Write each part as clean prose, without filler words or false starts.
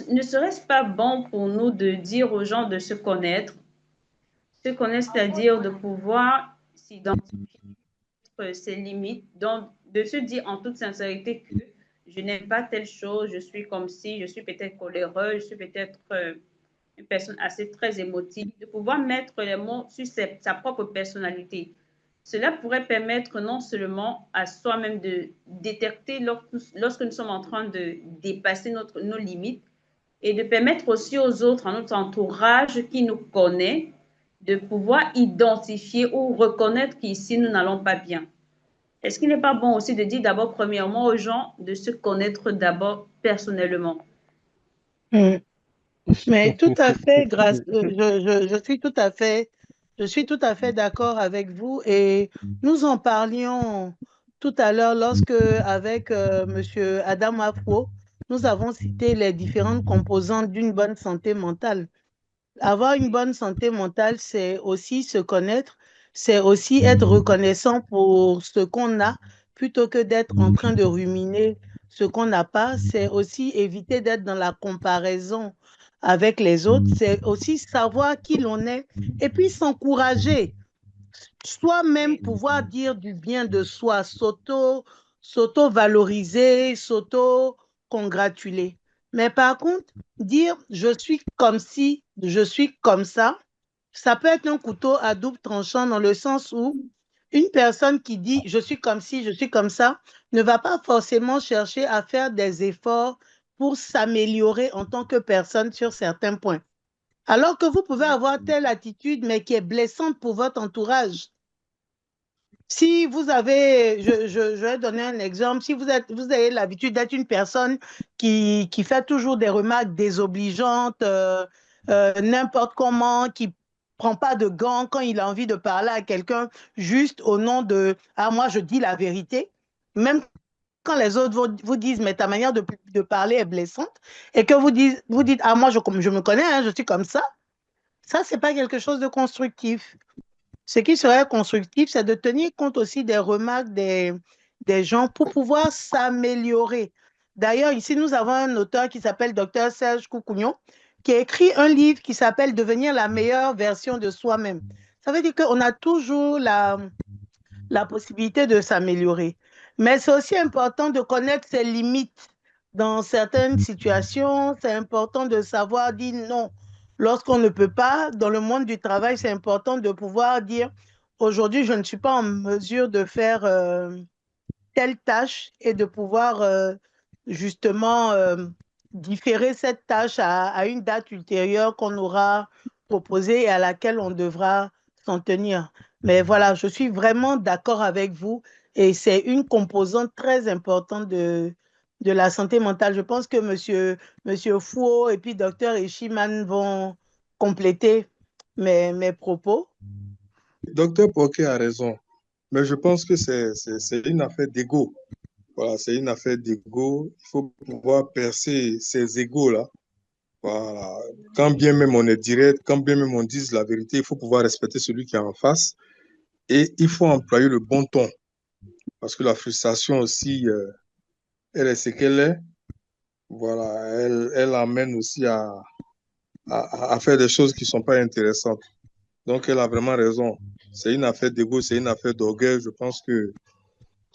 ne serait-ce pas bon pour nous de dire aux gens de se connaître? Se connaître, c'est-à-dire de pouvoir s'identifier ses limites, donc de se dire en toute sincérité que je n'aime pas telle chose, je suis comme si, je suis peut-être coléreux, je suis peut-être une personne assez très émotive, de pouvoir mettre les mots sur sa propre personnalité. Cela pourrait permettre non seulement à soi-même de détecter lorsque nous sommes en train de dépasser nos limites, et de permettre aussi aux autres, à notre entourage qui nous connaît, de pouvoir identifier ou reconnaître qu'ici, nous n'allons pas bien. Est-ce qu'il n'est pas bon aussi de dire d'abord, premièrement, aux gens de se connaître d'abord personnellement? Mm. Mais tout à fait, je suis tout à fait d'accord avec vous et nous en parlions tout à l'heure lorsque, avec Monsieur Adam Afro, nous avons cité les différentes composantes d'une bonne santé mentale. Avoir une bonne santé mentale, c'est aussi se connaître, c'est aussi être reconnaissant pour ce qu'on a, plutôt que d'être en train de ruminer ce qu'on n'a pas. C'est aussi éviter d'être dans la comparaison avec les autres. C'est aussi savoir qui l'on est et puis s'encourager. Soi-même pouvoir dire du bien de soi, s'auto-valoriser, s'auto-congratuler. Mais par contre, dire je suis comme si, je suis comme ça peut être un couteau à double tranchant dans le sens où une personne qui dit je suis comme si, je suis comme ça, ne va pas forcément chercher à faire des efforts pour s'améliorer en tant que personne sur certains points. Alors que vous pouvez avoir telle attitude, mais qui est blessante pour votre entourage. Si vous avez, je vais donner un exemple, si vous avez l'habitude d'être une personne qui fait toujours des remarques désobligeantes, n'importe comment, qui prend pas de gants quand il a envie de parler à quelqu'un juste au nom de «Ah, moi, je dis la vérité», même quand les autres vous disent «Mais ta manière de parler est blessante», et que vous dites «Ah, moi, je me connais, hein, je suis comme ça, c'est pas quelque chose de constructif. Ce qui serait constructif, c'est de tenir compte aussi des remarques des gens pour pouvoir s'améliorer. D'ailleurs, ici, nous avons un auteur qui s'appelle Dr Serge Coucougnon, qui a écrit un livre qui s'appelle Devenir la meilleure version de soi-même. Ça veut dire qu'on a toujours la possibilité de s'améliorer. Mais c'est aussi important de connaître ses limites dans certaines situations. C'est important de savoir dire non lorsqu'on ne peut pas. Dans le monde du travail, c'est important de pouvoir dire aujourd'hui, je ne suis pas en mesure de faire telle tâche et de pouvoir justement différer cette tâche à une date ultérieure qu'on aura proposée et à laquelle on devra s'en tenir. Mais voilà, je suis vraiment d'accord avec vous et c'est une composante très importante de la santé mentale. Je pense que monsieur Fouo et puis docteur Eshiman vont compléter mes propos. Docteur Poquet a raison, mais je pense que c'est une affaire d'ego. Voilà, c'est une affaire d'ego. Il faut pouvoir percer ces égos-là. Voilà. Quand bien même on est direct, quand bien même on dise la vérité, il faut pouvoir respecter celui qui est en face et il faut employer le bon ton. Parce que la frustration aussi, elle est ce qu'elle est. Voilà, elle amène aussi à faire des choses qui ne sont pas intéressantes. Donc, elle a vraiment raison. C'est une affaire d'ego, c'est une affaire d'orgueil. Je pense que,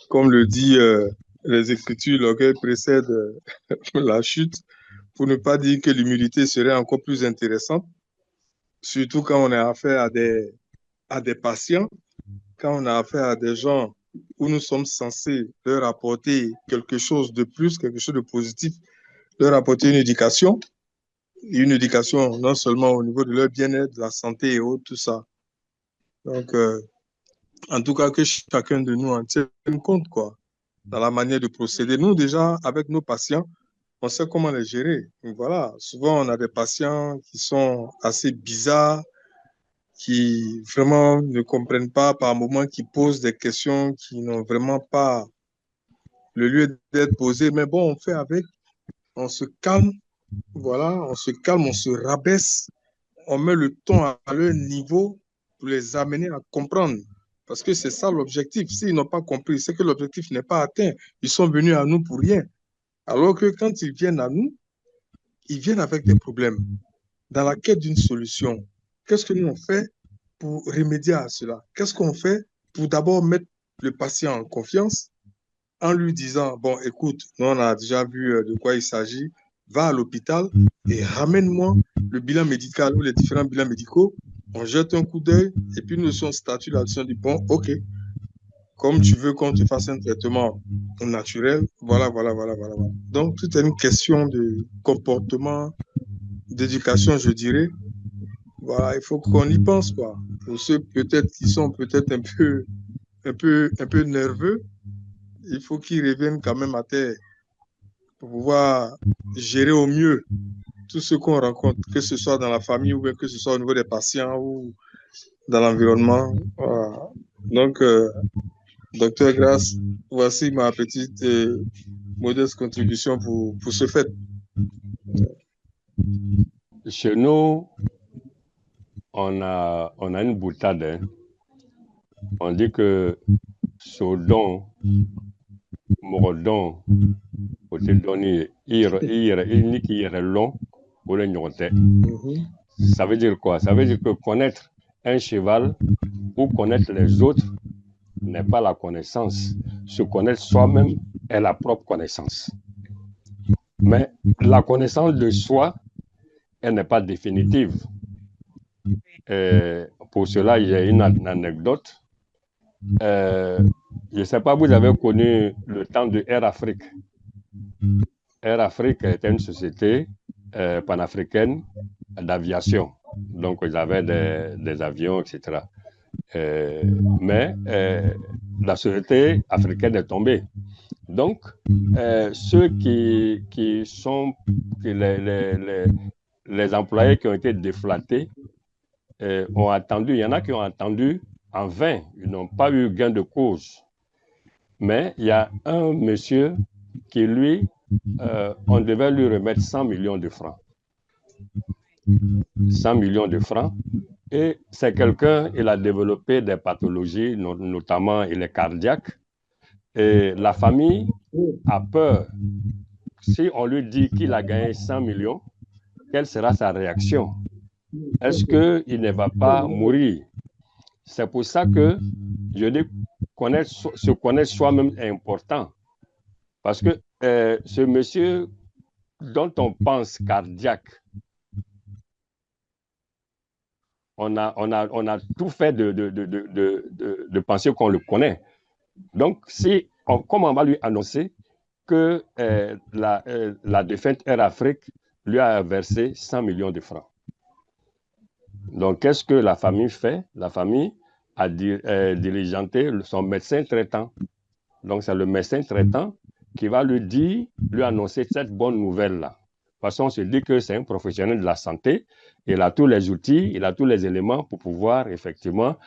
comme le dit les Écritures, l'orgueil précède la chute, pour ne pas dire que l'humilité serait encore plus intéressante, surtout quand on a affaire à des patients, quand on a affaire à des gens où nous sommes censés leur apporter quelque chose de plus, quelque chose de positif, leur apporter une éducation non seulement au niveau de leur bien-être, de la santé et autres, tout ça. Donc, en tout cas, que chacun de nous en tienne compte, quoi, dans la manière de procéder. Nous, déjà, avec nos patients, on sait comment les gérer. Donc, voilà, souvent, on a des patients qui sont assez bizarres, qui vraiment ne comprennent pas par moments, qui posent des questions qui n'ont vraiment pas le lieu d'être posées. Mais bon, on fait avec, on se calme, voilà, on se calme, on se rabaisse, on met le ton à leur niveau pour les amener à comprendre. Parce que c'est ça l'objectif. S'ils n'ont pas compris, c'est que l'objectif n'est pas atteint. Ils sont venus à nous pour rien. Alors que quand ils viennent à nous, ils viennent avec des problèmes. Dans la quête d'une solution, qu'est-ce que nous on fait pour remédier à cela? Qu'est-ce qu'on fait pour d'abord mettre le patient en confiance en lui disant, bon, écoute, nous on a déjà vu de quoi il s'agit, va à l'hôpital et ramène-moi le bilan médical ou les différents bilans médicaux, on jette un coup d'œil et puis nous sommes statut là-dessus, on dit, bon, ok, comme tu veux qu'on te fasse un traitement naturel, voilà. Donc, tout est une question de comportement, d'éducation, je dirais. Voilà, il faut qu'on y pense, quoi. Pour ceux peut-être qui sont peut-être un peu nerveux, il faut qu'ils reviennent quand même à terre pour pouvoir gérer au mieux tout ce qu'on rencontre, que ce soit dans la famille ou bien que ce soit au niveau des patients ou dans l'environnement. Voilà. Donc, docteur Grasse, voici ma petite modeste contribution pour ce fait. Chez nous, on a une boutade. Hein. On dit que Sodon, Morodon, ça veut dire quoi? Ça veut dire que connaître un cheval ou connaître les autres n'est pas la connaissance. Se connaître soi-même est la propre connaissance. Mais la connaissance de soi, elle n'est pas définitive. Pour cela, il y a une anecdote. Je ne sais pas, vous avez connu le temps de Air Afrique. Air Afrique était une société panafricaine d'aviation. Donc, ils avaient des avions, etc. Mais la société africaine est tombée. Donc, ceux qui sont les employés qui ont été déflatés ont attendu, il y en a qui ont attendu en vain, ils n'ont pas eu gain de cause. Mais il y a un monsieur qui, lui, on devait lui remettre 100 millions de francs. 100 millions de francs. Et c'est quelqu'un, il a développé des pathologies, notamment il est cardiaque. Et la famille a peur. Si on lui dit qu'il a gagné 100 millions, quelle sera sa réaction? Est-ce qu'il ne va pas mourir? C'est pour ça que je dis se connaître soi-même est important. Parce que ce monsieur dont on pense cardiaque, on a tout fait de penser qu'on le connaît. Donc, comment on va lui annoncer que la défunte Air Afrique lui a versé 100 millions de francs? Donc, qu'est-ce que la famille fait? La famille a diligenté son médecin traitant. Donc, c'est le médecin traitant qui va lui annoncer cette bonne nouvelle-là. De toute façon, on se dit que c'est un professionnel de la santé. Il a tous les outils, il a tous les éléments pour pouvoir effectivement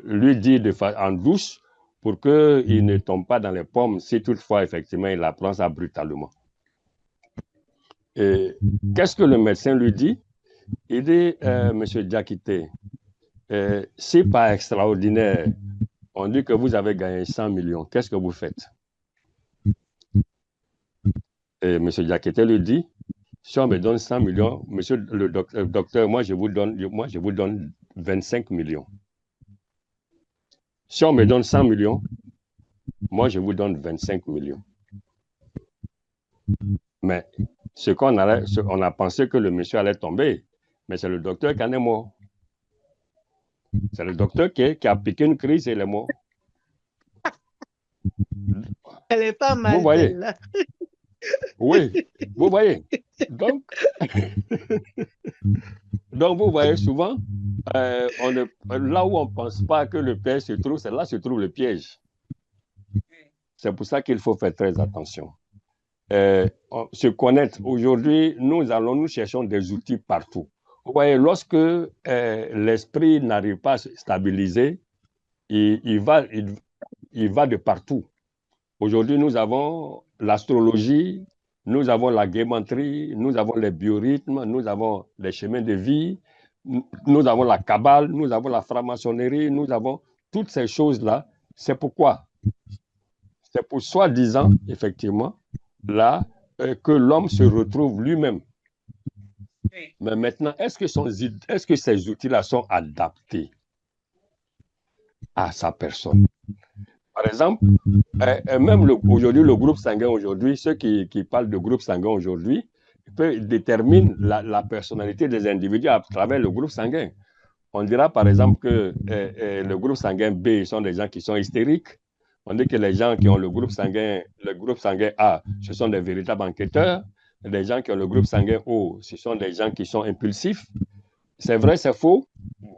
lui dire en douce pour qu'il ne tombe pas dans les pommes si toutefois, effectivement, il apprend ça brutalement. Et qu'est-ce que le médecin lui dit? Il dit, Monsieur Diakité, si par extraordinaire, on dit que vous avez gagné 100 millions, qu'est-ce que vous faites? Et M. Diakité lui dit, si on me donne 100 millions, monsieur le docteur, moi je vous donne 25 millions. Si on me donne 100 millions, moi je vous donne 25 millions. Mais on a pensé que le monsieur allait tomber, mais c'est le docteur qui en est mort. C'est le docteur qui a piqué une crise et il est mort. Elle n'est pas mal. Vous voyez? Oui, vous voyez. Donc, vous voyez souvent, là où on ne pense pas que le piège se trouve, c'est là se trouve le piège. C'est pour ça qu'il faut faire très attention. Se connaître. Aujourd'hui, nous cherchons des outils partout. Vous voyez, lorsque l'esprit n'arrive pas à se stabiliser, il va de partout. Aujourd'hui, nous avons l'astrologie, nous avons la guématrie, nous avons les biorhythmes, nous avons les chemins de vie, nous avons la cabale, nous avons la franc-maçonnerie, nous avons toutes ces choses-là. C'est pourquoi? C'est pour soi-disant, effectivement, là, que l'homme se retrouve lui-même Oui. Mais maintenant, est-ce que ces outils-là sont adaptés à sa personne? Par exemple, même aujourd'hui, le groupe sanguin aujourd'hui, ceux qui parlent de groupe sanguin aujourd'hui, déterminent la personnalité des individus à travers le groupe sanguin. On dira par exemple que le groupe sanguin B sont des gens qui sont hystériques. On dit que les gens qui ont le groupe sanguin A, ce sont des véritables enquêteurs. Les gens qui ont le groupe sanguin O, ce sont des gens qui sont impulsifs. C'est vrai, c'est faux?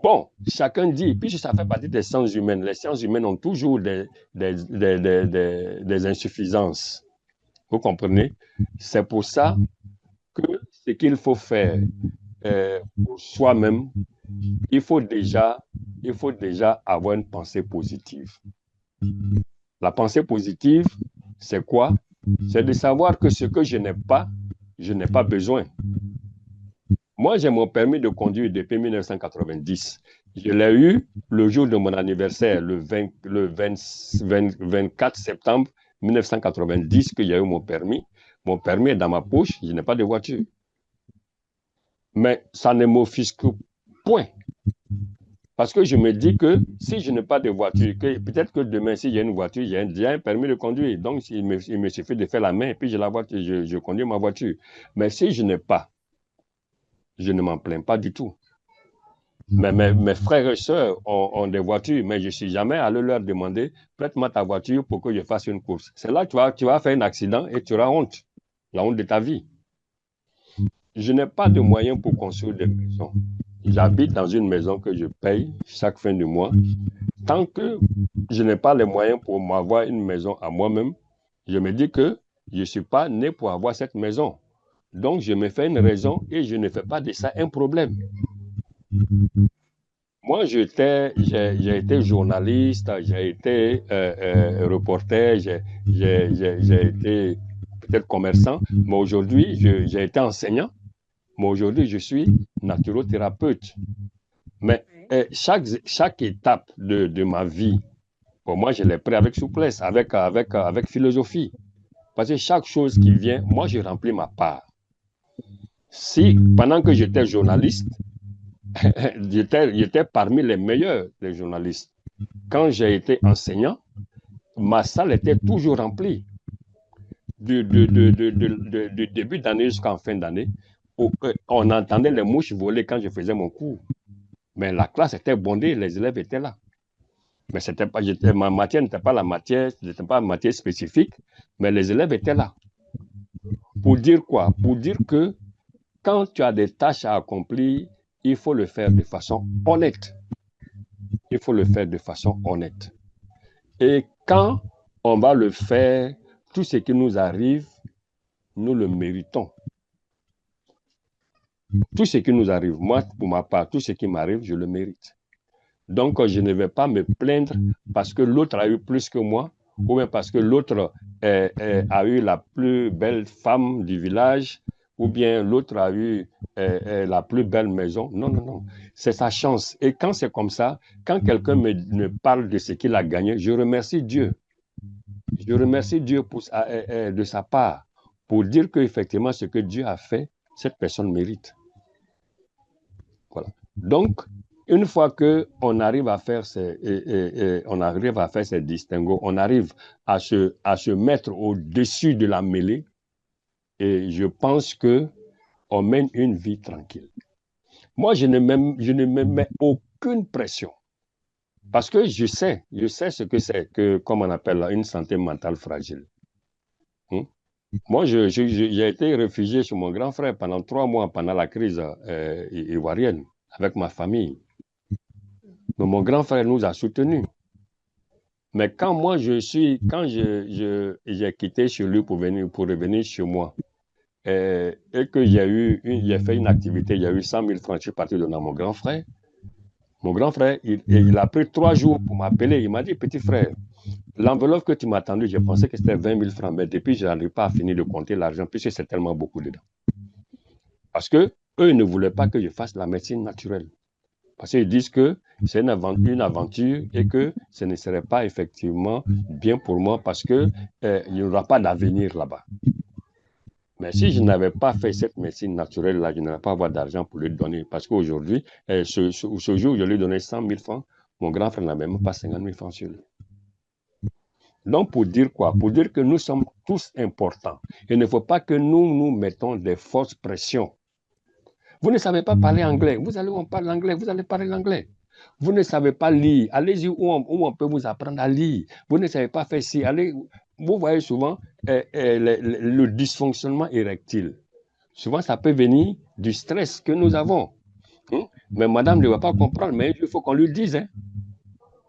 Bon, chacun dit, puisque ça fait partie des sciences humaines. Les sciences humaines ont toujours des insuffisances. Vous comprenez? C'est pour ça que ce qu'il faut faire pour soi-même, il faut déjà avoir une pensée positive. La pensée positive, c'est quoi? C'est de savoir que ce que je n'ai pas besoin. Moi, j'ai mon permis de conduire depuis 1990. Je l'ai eu le jour de mon anniversaire, le 24 septembre 1990, que j'ai eu mon permis. Mon permis est dans ma poche, je n'ai pas de voiture. Mais ça ne m'offusque point. Parce que je me dis que si je n'ai pas de voiture, peut-être que demain, si j'ai une voiture, j'ai un permis de conduire. Donc, il me suffit de faire la main et puis je conduis ma voiture. Mais si je n'ai pas, je ne m'en plains pas du tout. Mais mes frères et sœurs ont des voitures, mais je ne suis jamais allé leur demander « prête-moi ta voiture pour que je fasse une course ». C'est là que tu vas faire un accident et tu auras honte, la honte de ta vie. Je n'ai pas de moyens pour construire des maisons. J'habite dans une maison que je paye chaque fin du mois. Tant que je n'ai pas les moyens pour m'avoir une maison à moi-même, je me dis que je ne suis pas né pour avoir cette maison. Donc, je me fais une raison et je ne fais pas de ça un problème. Moi, j'ai été journaliste, j'ai été reporter, j'ai été peut-être commerçant, mais aujourd'hui, j'ai été enseignant, mais aujourd'hui, je suis naturothérapeute. Mais chaque étape de ma vie, pour moi, je l'ai pris avec souplesse, avec philosophie. Parce que chaque chose qui vient, moi, je remplis ma part. Si, pendant que j'étais journaliste, j'étais parmi les meilleurs des journalistes. Quand j'ai été enseignant, ma salle était toujours remplie. Du début d'année jusqu'en fin d'année, on entendait les mouches voler quand je faisais mon cours. Mais la classe était bondée, les élèves étaient là. Mais ma matière n'était pas une matière spécifique, mais les élèves étaient là. Pour dire quoi? Pour dire que quand tu as des tâches à accomplir, il faut le faire de façon honnête. Il faut le faire de façon honnête. Et quand on va le faire, tout ce qui nous arrive, nous le méritons. Tout ce qui nous arrive, moi, pour ma part, tout ce qui m'arrive, je le mérite. Donc, je ne vais pas me plaindre parce que l'autre a eu plus que moi, ou bien parce que l'autre a eu la plus belle femme du village, ou bien l'autre a eu la plus belle maison. Non, non, non. C'est sa chance. Et quand c'est comme ça, quand quelqu'un me parle de ce qu'il a gagné, je remercie Dieu. Je remercie Dieu de sa part pour dire qu'effectivement, ce que Dieu a fait, cette personne mérite. Voilà. Donc, une fois qu'on arrive à faire ces distinguos, on arrive à se mettre au-dessus de la mêlée, et je pense qu'on mène une vie tranquille. Moi, je ne me mets aucune pression. Parce que je sais ce que c'est que, comme on appelle une santé mentale fragile. Moi, j'ai été réfugié chez mon grand frère pendant 3 mois pendant la crise ivoirienne avec ma famille. Mais mon grand frère nous a soutenus. Mais quand moi j'ai quitté chez lui pour revenir chez moi, et que j'ai fait une activité, il y a eu 100 000 francs, je suis parti donner à mon grand frère. Mon grand frère, il a pris 3 jours pour m'appeler. Il m'a dit, petit frère, l'enveloppe que tu m'as tendue, je pensais que c'était 20 000 francs, mais depuis, je n'arrive pas à finir de compter l'argent, puisque c'est tellement beaucoup dedans. Parce qu'eux, ils ne voulaient pas que je fasse la médecine naturelle. Parce qu'ils disent que c'est une aventure et que ce ne serait pas effectivement bien pour moi parce qu'il n'y aura pas d'avenir là-bas. Mais si je n'avais pas fait cette médecine naturelle-là, je n'allais pas avoir d'argent pour lui donner. Parce qu'aujourd'hui, ce jour où je lui donnais 100 000 francs, mon grand frère n'avait même pas 50 000 francs sur lui. Donc, pour dire quoi? Pour dire que nous sommes tous importants. Il ne faut pas que nous mettons des fausses pressions. Vous ne savez pas parler anglais. Vous allez où on parle anglais, vous allez parler l'anglais. Vous ne savez pas lire. Allez-y où on peut vous apprendre à lire. Vous ne savez pas faire ci. Allez, vous voyez souvent le dysfonctionnement érectile. Souvent, ça peut venir du stress que nous avons. Mais madame ne va pas comprendre, mais il faut qu'on lui dise.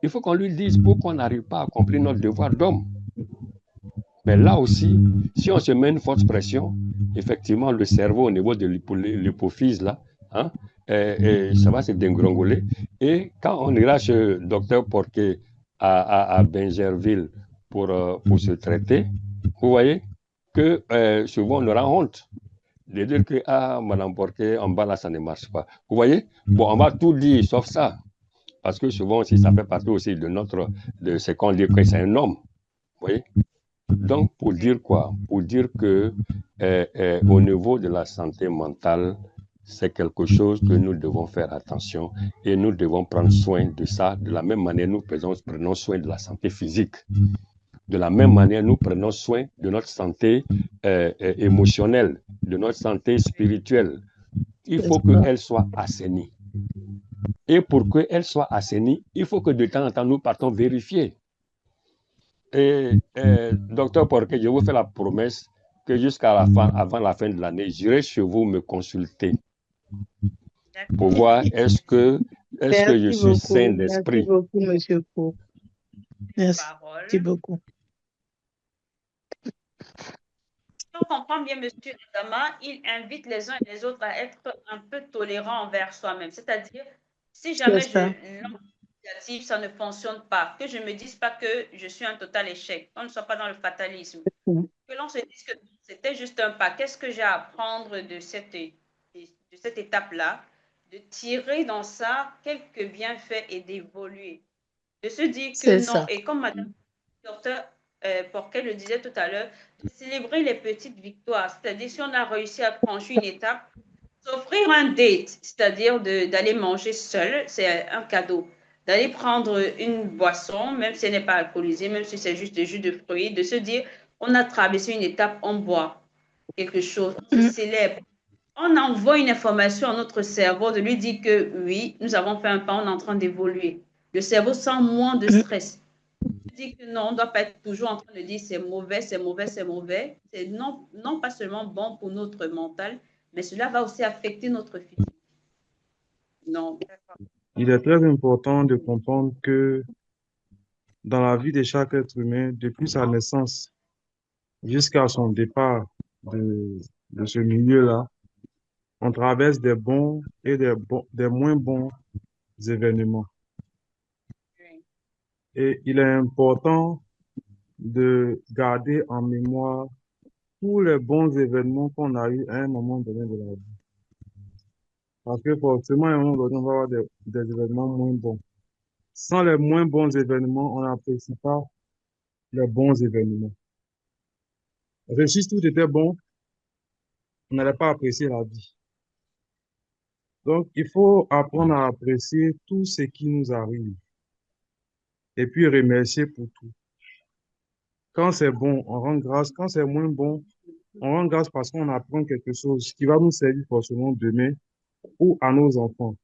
Il faut qu'on lui dise pour qu'on n'arrive pas à accomplir notre devoir d'homme. Mais là aussi, si on se met une forte pression, effectivement, le cerveau au niveau de l'hypophyse, là, ça va se dégringoler. Et quand on ira chez le docteur Porquet à Benjerville pour se traiter, vous voyez que souvent on aura honte de dire que, madame Porquet, en bas là, ça ne marche pas. Vous voyez? Bon, on va tout dire sauf ça. Parce que souvent aussi, ça fait partie aussi de ce qu'on dit que c'est un homme. Vous voyez? Donc, pour dire quoi? Pour dire que au niveau de la santé mentale, c'est quelque chose que nous devons faire attention et nous devons prendre soin de ça. De la même manière, nous prenons soin de la santé physique. De la même manière, nous prenons soin de notre santé émotionnelle, de notre santé spirituelle. Il faut qu'elle soit assainie. Et pour qu'elle soit assainie, il faut que de temps en temps, nous partons vérifier. Et docteur Porquet, je vous fais la promesse que jusqu'à la fin, avant la fin de l'année, j'irai chez vous me consulter pour voir est-ce que je suis sain d'esprit. Merci beaucoup, monsieur Fou. Merci beaucoup. Si on comprend bien, monsieur Adama, il invite les uns et les autres à être un peu tolérants envers soi-même. C'est-à-dire, si jamais l'initiative, ça ne fonctionne pas, que je ne me dise pas que je suis un total échec, qu'on ne soit pas dans le fatalisme, que l'on se dise que c'était juste un pas. Qu'est-ce que j'ai à apprendre de cette étape-là, de tirer dans ça quelques bienfaits et d'évoluer, de se dire que non, ça. et comme madame docteur Porquet le disait tout à l'heure, de célébrer les petites victoires, c'est-à-dire si on a réussi à franchir une étape, s'offrir un date, c'est-à-dire d'aller manger seul, c'est un cadeau. D'aller prendre une boisson, même si elle n'est pas alcoolisée, même si c'est juste du jus de fruits, de se dire, on a traversé une étape, on boit quelque chose, on se célèbre. On envoie une information à notre cerveau de lui dire que oui, nous avons fait un pas, on est en train d'évoluer. Le cerveau sent moins de stress. Je dis que non, on ne doit pas être toujours en train de dire c'est mauvais, c'est mauvais, c'est mauvais. C'est non pas seulement bon pour notre mental, mais cela va aussi affecter notre physique. Non. Il est très important de comprendre que dans la vie de chaque être humain, depuis sa naissance jusqu'à son départ de ce milieu-là, on traverse des bons et des moins bons événements. Et il est important de garder en mémoire tous les bons événements qu'on a eus à un moment donné de la vie. Parce que forcément, à un moment donné, on va avoir des événements moins bons. Sans les moins bons événements, on n'apprécie pas les bons événements. Parce que si tout était bon, on n'allait pas apprécier la vie. Donc, il faut apprendre à apprécier tout ce qui nous arrive. Et puis remercier pour tout. Quand c'est bon, on rend grâce. Quand c'est moins bon, on rend grâce parce qu'on apprend quelque chose qui va nous servir forcément demain ou à nos enfants.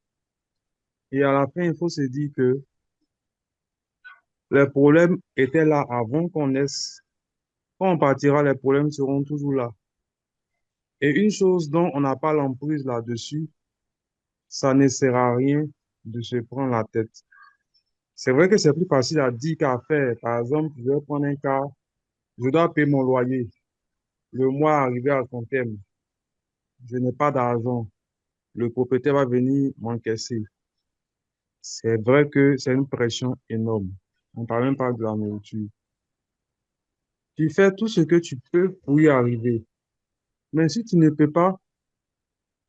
Et à la fin, il faut se dire que les problèmes étaient là avant qu'on naisse. Quand on partira, les problèmes seront toujours là. Et une chose dont on n'a pas l'emprise là-dessus, ça ne sert à rien de se prendre la tête. C'est vrai que c'est plus facile à dire qu'à faire. Par exemple, je vais prendre un cas, je dois payer mon loyer. Le mois arrivé à son terme, je n'ai pas d'argent. Le propriétaire va venir m'encaisser. C'est vrai que c'est une pression énorme. On ne parle même pas de la nourriture. Tu fais tout ce que tu peux pour y arriver. Mais si tu ne peux pas,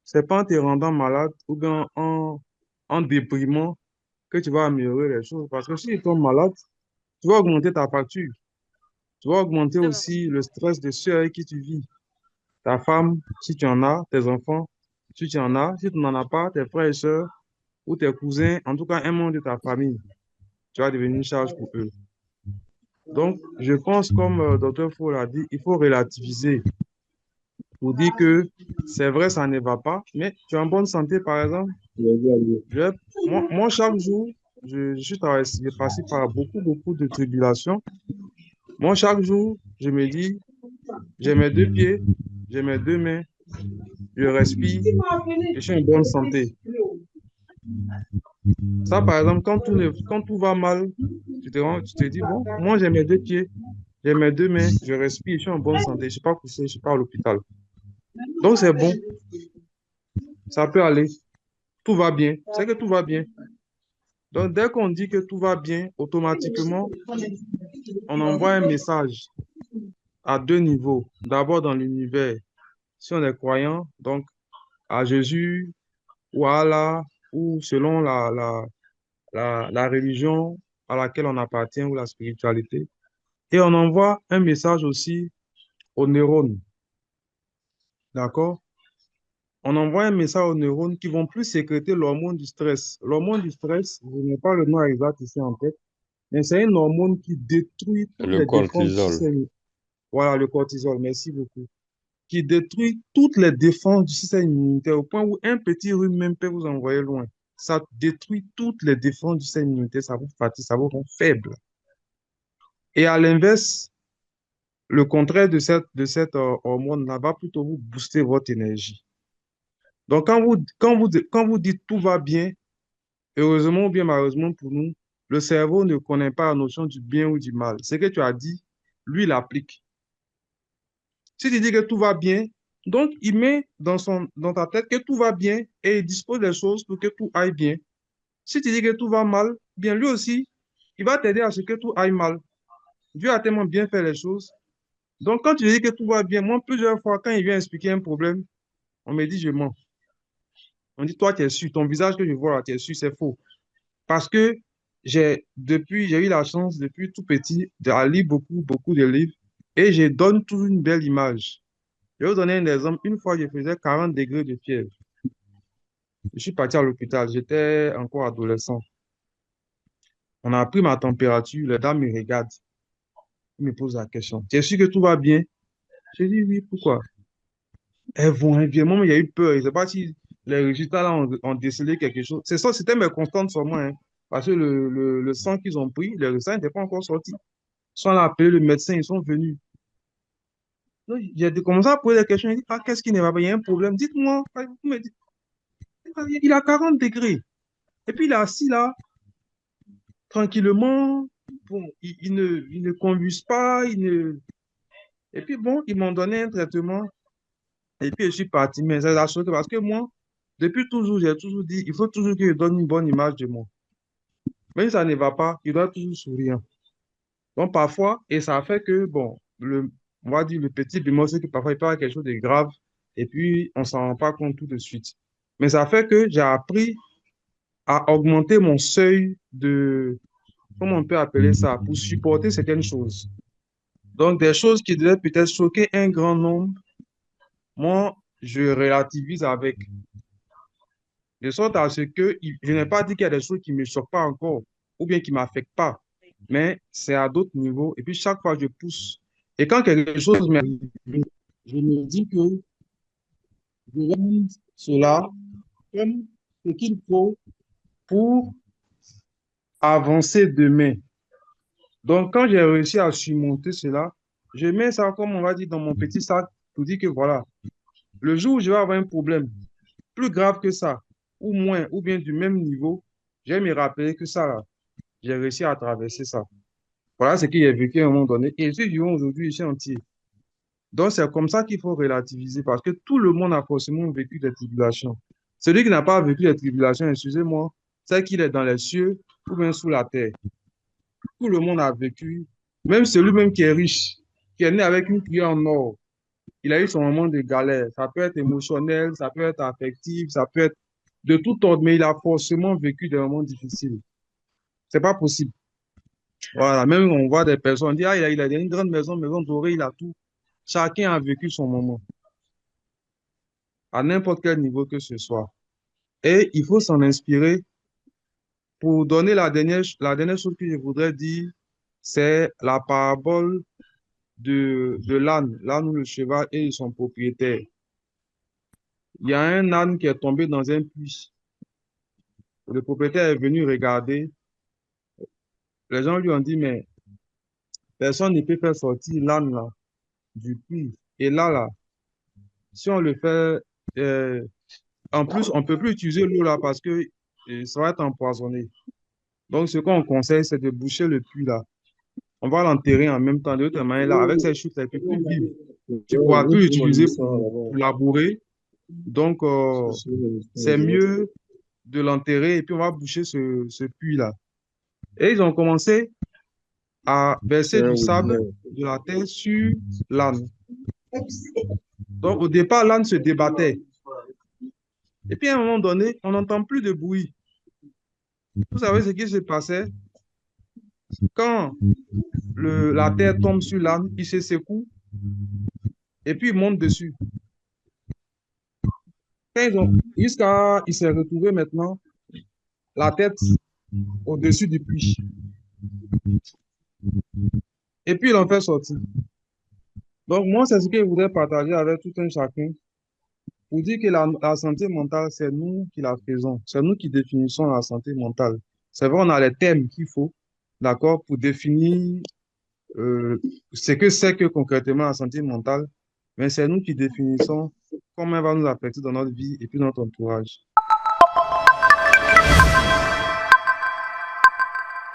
c'est pas en te rendant malade ou bien en déprimant que tu vas améliorer les choses. Parce que si tu tombes malade, tu vas augmenter ta facture. Tu vas augmenter aussi le stress de ceux avec qui tu vis. ta femme, si tu en as, tes enfants, si tu en as, si tu n'en as pas, tes frères et sœurs ou tes cousins, en tout cas un membre de ta famille, tu vas devenir une charge pour eux. Donc, je pense, comme Dr. Fou l'a dit, il faut relativiser pour dire que c'est vrai, ça ne va pas, mais tu es en bonne santé, par exemple. Je- moi, chaque jour, je suis traversé, j'ai passé par beaucoup de tribulations. Moi, chaque jour, je me dis, j'ai mes deux pieds, j'ai mes deux mains, je respire, je suis en bonne santé. Ça, par exemple, quand tout va mal, tu te dis, bon, moi, j'ai mes deux pieds, j'ai mes deux mains, je respire, je suis en bonne santé, je ne suis pas couché, je ne suis pas à l'hôpital. Donc, c'est bon, ça peut aller, tout va bien, c'est que tout va bien. Donc, dès qu'on dit que tout va bien, automatiquement, on envoie un message à deux niveaux. D'abord, dans l'univers, si on est croyant, donc à Jésus ou à Allah, ou selon la religion à laquelle on appartient ou la spiritualité. Et on envoie un message aussi aux neurones, d'accord? On envoie un message aux neurones qui vont plus sécréter l'hormone du stress. L'hormone du stress, je n'ai pas le nom exact ici en tête, mais c'est une hormone qui détruit toutes Le les défenses du cortisol. système. Voilà, le cortisol, merci beaucoup. Qui détruit toutes les défenses du système immunitaire au point où un petit rhume même peut vous envoyer loin. Ça détruit toutes les défenses du système immunitaire, ça vous fatigue, ça vous rend faible. Et à l'inverse, le contraire de cette hormone-là va plutôt vous booster votre énergie. Donc, quand vous dites tout va bien, heureusement ou bien malheureusement pour nous, le cerveau ne connaît pas la notion du bien ou du mal. Ce que tu as dit, lui, il applique. Si tu dis que tout va bien, donc il met dans ta tête que tout va bien et il dispose des choses pour que tout aille bien. Si tu dis que tout va mal, bien lui aussi, il va t'aider à ce que tout aille mal. Dieu a tellement bien fait les choses. Donc quand tu dis que tout va bien, moi plusieurs fois, quand il vient expliquer un problème, on me dit je mens. On dit toi tu es sûr, ton visage que je vois là, tu es sûr, c'est faux. Parce que j'ai eu la chance depuis tout petit de lire beaucoup de livres et je donne toujours une belle image. Je vais vous donner un exemple. Une fois, je faisais 40 degrés de fièvre. Je suis parti à l'hôpital. J'étais encore adolescent. On a pris ma température. La dame me regarde. Elle me pose la question. Tu es sûr que tout va bien? Je dis oui, pourquoi? Elles vont, elles viennent. Moi, il y a eu peur. Je ne sais pas si les résultats là ont décelé quelque chose. C'est ça, c'était mes constantes sur moi, hein. Parce que le sang qu'ils ont pris, les résultats n'étaient pas encore sortis. Ils sont allés appeler le médecin, ils sont venus. Donc, j'ai commencé à poser des questions. Il dit, ah, qu'est-ce qui ne va pas? Il y a un problème. Dites-moi. Vous me dites, ah, il a 40 degrés. Et puis il est assis là, tranquillement. Bon, il ne convulse pas. Et puis bon, ils m'ont donné un traitement. Et puis je suis parti. Mais c'est la chose parce que moi, depuis toujours, j'ai toujours dit, il faut toujours que je donne une bonne image de moi. Même si ça ne va pas, il doit toujours sourire. Donc parfois, et ça fait que, bon, on va dire le petit bémol, c'est que parfois il peut y avoir quelque chose de grave. Et puis, on ne s'en rend pas compte tout de suite. Mais ça fait que j'ai appris à augmenter mon seuil de, comment on peut appeler ça, pour supporter certaines choses. Donc, des choses qui devaient peut-être choquer un grand nombre, moi, je relativise avec. De sorte à ce que je n'ai pas dit qu'il y a des choses qui ne me choquent pas encore, ou bien qui ne m'affectent pas, mais c'est à d'autres niveaux. Et puis, chaque fois, je pousse. Et quand quelque chose m'arrive, je me dis que je vais prendre cela comme ce qu'il faut pour avancer demain. Donc, quand j'ai réussi à surmonter cela, je mets ça, comme on va dire, dans mon petit sac pour dire que voilà, le jour où je vais avoir un problème plus grave que ça, ou moins, ou bien du même niveau, je vais me rappeler que ça, là, j'ai réussi à traverser ça. Voilà ce que j'ai vécu à un moment donné. Et je suis vivant aujourd'hui ici entier. Donc, c'est comme ça qu'il faut relativiser parce que tout le monde a forcément vécu des tribulations. Celui qui n'a pas vécu des tribulations, excusez-moi, c'est qu'il est dans les cieux ou bien sous la terre. Tout le monde a vécu, même celui-même qui est riche, qui est né avec une cuillère en or, il a eu son moment de galère. Ça peut être émotionnel, ça peut être affectif, ça peut être de tout ordre, mais il a forcément vécu des moments difficiles. C'est pas possible. Voilà, même on voit des personnes dire, ah, il a une grande maison, maison dorée, il a tout. Chacun a vécu son moment. à n'importe quel niveau que ce soit. Et il faut s'en inspirer. Pour donner la dernière chose que je voudrais dire, c'est la parabole de l'âne ou le cheval et son propriétaire. Il y a un âne qui est tombé dans un puits. Le propriétaire est venu regarder. Les gens lui ont dit, mais personne ne peut faire sortir l'âne là du puits. Et là, si on le fait, euh, en plus, on ne peut plus utiliser l'eau là parce que ça va être empoisonné. Donc, ce qu'on conseille, c'est de boucher le puits là. On va l'enterrer en même temps. De l'autre manière, là, avec ces chutes, elle ne peut plus vivre. Tu ne pourras plus l'utiliser pour labourer. Donc, c'est mieux de l'enterrer et puis on va boucher ce puits-là. Et ils ont commencé à verser du sable de la terre sur l'âne. Donc, au départ, l'âne se débattait. Et puis, à un moment donné, on n'entend plus de bruit. Vous savez ce qui se passait? Quand la terre tombe sur l'âne, il se secoue et puis il monte dessus. Jusqu'à il s'est retrouvé maintenant la tête au-dessus du puits. Et puis, ils l'ont fait sortir. Donc, moi, c'est ce que je voudrais partager avec tout un chacun pour dire que la santé mentale, c'est nous qui la faisons. C'est nous qui définissons la santé mentale. C'est vrai, on a les thèmes qu'il faut, d'accord, pour définir ce que c'est que concrètement la santé mentale, mais c'est nous qui définissons comment elle va nous affecter dans notre vie et puis dans notre entourage.